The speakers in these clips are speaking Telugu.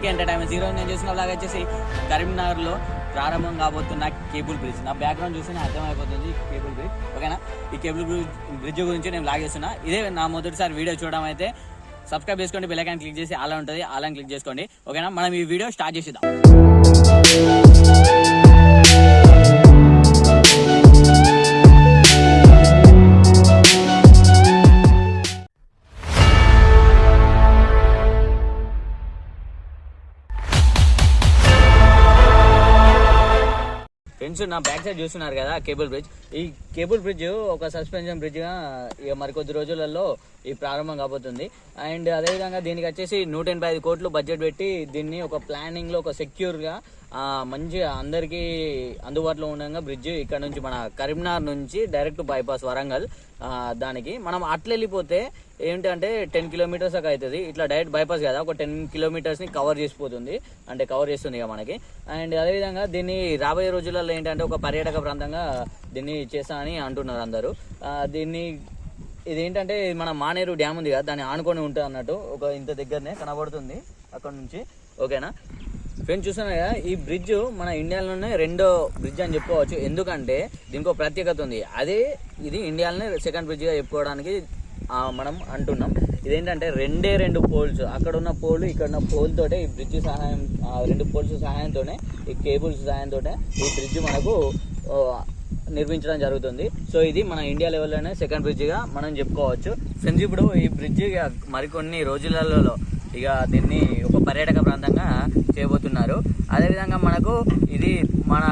కేకే ఎంటర్టైన్మెంట్స్. ఈరోజు నేను చూసిన బ్లాగ్ వచ్చేసి కరీంనగర్లో ప్రారంభం కాబోతున్న కేబుల్ బ్రిడ్జ్. నా బ్యాక్గ్రౌండ్ చూసి అర్థమైపోతుంది కేబుల్ బ్రిడ్జ్. ఓకేనా, ఈ కేబుల్ బ్రిడ్జ్ గురించి నేను బ్లాగ్ చేస్తున్నా. ఇదే నా మొదటిసారి వీడియో చూడడం అయితే సబ్స్క్రైబ్ చేసుకోండి, బెల్ ఐకాన్ క్లిక్ చేసి అలా ఉంటుంది, అలా క్లిక్ చేసుకోండి. ఓకేనా, మనం ఈ వీడియో స్టార్ట్ చేసేద్దాం. ఫ్రెండ్స్, నా బ్యాక్ సైడ్ చూస్తున్నారు కదా కేబుల్ బ్రిడ్జ్. ఈ కేబుల్ బ్రిడ్జ్ ఒక సస్పెన్షన్ బ్రిడ్జ్గా ఇక మరికొద్ది రోజులలో ఈ ప్రారంభం కాబోతుంది. అండ్ అదేవిధంగా దీనికి వచ్చేసి 185 కోట్లు బడ్జెట్ పెట్టి దీన్ని ఒక ప్లానింగ్లో ఒక సెక్యూర్గా మంచిగా అందరికీ అందుబాటులో ఉండగా బ్రిడ్జ్ ఇక్కడ నుంచి మన కరీంనగర్ నుంచి డైరెక్ట్ బైపాస్ వరంగల్ దానికి మనం అట్లా వెళ్ళిపోతే ఏంటంటే 10 కిలోమీటర్స్ దాకా అవుతుంది. ఇట్లా డైరెక్ట్ బైపాస్ కదా, ఒక 10 కిలోమీటర్స్ని కవర్ చేసిపోతుంది, అంటే కవర్ చేస్తుంది ఇక మనకి. అండ్ అదేవిధంగా దీన్ని రాబోయే రోజులలో ఏంటంటే ఒక పర్యాటక ప్రాంతంగా దీన్ని చేస్తా అని అంటున్నారు అందరూ. దీన్ని ఇదేంటంటే మన మానేరు డ్యామ్ ఉంది కదా, దాన్ని ఆనుకొని ఉంటుంది అన్నట్టు. ఒక ఇంత దగ్గరనే కనబడుతుంది అక్కడ నుంచి. ఓకేనా ఫ్రెండ్స్, చూస్తున్నా కదా, ఈ బ్రిడ్జ్ మన ఇండియాలోనే రెండో బ్రిడ్జ్ అని చెప్పుకోవచ్చు. ఎందుకంటే దీనికి ఒక ప్రత్యేకత ఉంది. అదే ఇది ఇండియాలోనే సెకండ్ బ్రిడ్జ్గా చెప్పుకోవడానికి మనం అంటున్నాం. ఇదేంటంటే రెండు పోల్స్, అక్కడ ఉన్న పోల్ ఇక్కడ ఉన్న పోల్ తోటే ఈ బ్రిడ్జ్ సహాయం, 2 పోల్స్ సహాయంతోనే ఈ కేబుల్స్ సహాయంతో ఈ బ్రిడ్జ్ మనకు నిర్మించడం జరుగుతుంది. సో ఇది మన ఇండియా లెవెల్లోనే సెకండ్ బ్రిడ్జ్గా మనం చెప్పుకోవచ్చు. ఫ్రెండ్స్, ఇప్పుడు ఈ బ్రిడ్జ్ మరికొన్ని రోజులలో ఇక దీన్ని ఒక పర్యాటక ప్రాంతంగా చేయబోతున్నారు. అదేవిధంగా మనకు ఇది మన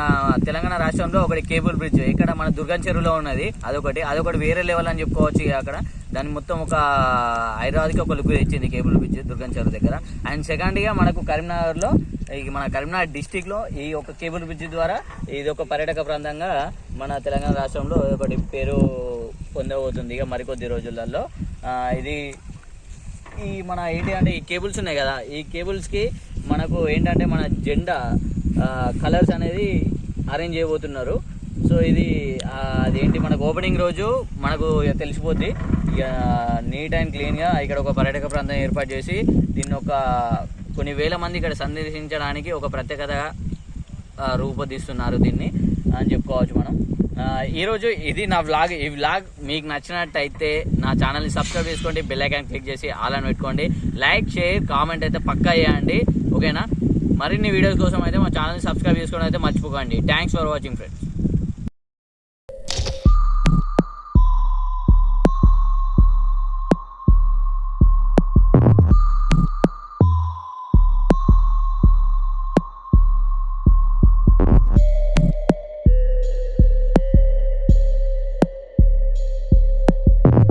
తెలంగాణ రాష్ట్రంలో ఒకటి కేబుల్ బ్రిడ్జ్ ఇక్కడ మన దుర్గం చెరువులో ఉన్నది. అదొకటి వేరే లెవెల్ అని చెప్పుకోవచ్చు. ఇక అక్కడ దాన్ని మొత్తం ఒక హైదరాబాద్కి ఒక లుక్ తెచ్చింది కేబుల్ బ్రిడ్జ్ దుర్గం చెరువు దగ్గర. అండ్ సెకండ్గా మనకు కరీంనగర్లో, మన కరీంనగర్ డిస్టిక్లో ఈ ఒక కేబుల్ బ్రిడ్జ్ ద్వారా ఇది ఒక పర్యాటక ప్రాంతంగా మన తెలంగాణ రాష్ట్రంలో ఒకటి పేరు పొందబోతుంది ఇక మరికొద్ది రోజులలో. ఇది ఈ మన ఏంటి అంటే ఈ కేబుల్స్ ఉన్నాయి కదా, ఈ కేబుల్స్కి మనకు ఏంటంటే మన జెండా కలర్స్ అనేది అరేంజ్ చేయబోతున్నారు. సో ఇది అదేంటి మనకు ఓపెనింగ్ రోజు మనకు తెలిసిపోద్ది. ఇక నీట్ అండ్ క్లీన్గా ఇక్కడ ఒక పర్యాటక ప్రాంతం ఏర్పాటు చేసి దీన్ని ఒక కొన్ని వేల మంది ఇక్కడ సందర్శించడానికి ఒక ప్రత్యేకతగా రూపొందిస్తున్నారు దీన్ని అని చెప్పుకోవచ్చు మనం. ఈరోజు ఇది నా వ్లాగ్. ఈ వ్లాగ్ మీకు నచ్చినట్టయితే నా ఛానల్ని సబ్స్క్రైబ్ చేసుకోండి, బెల్ ఐకాన్ క్లిక్ చేసి ఆల్ అని పెట్టుకోండి. లైక్, షేర్, కామెంట్ అయితే పక్కా చేయండి. ఓకేనా, మరిన్ని వీడియోస్ కోసం అయితే మా ఛానల్ని సబ్స్క్రైబ్ చేసుకోవడం అయితే మర్చిపోకండి. Thanks for watching friends.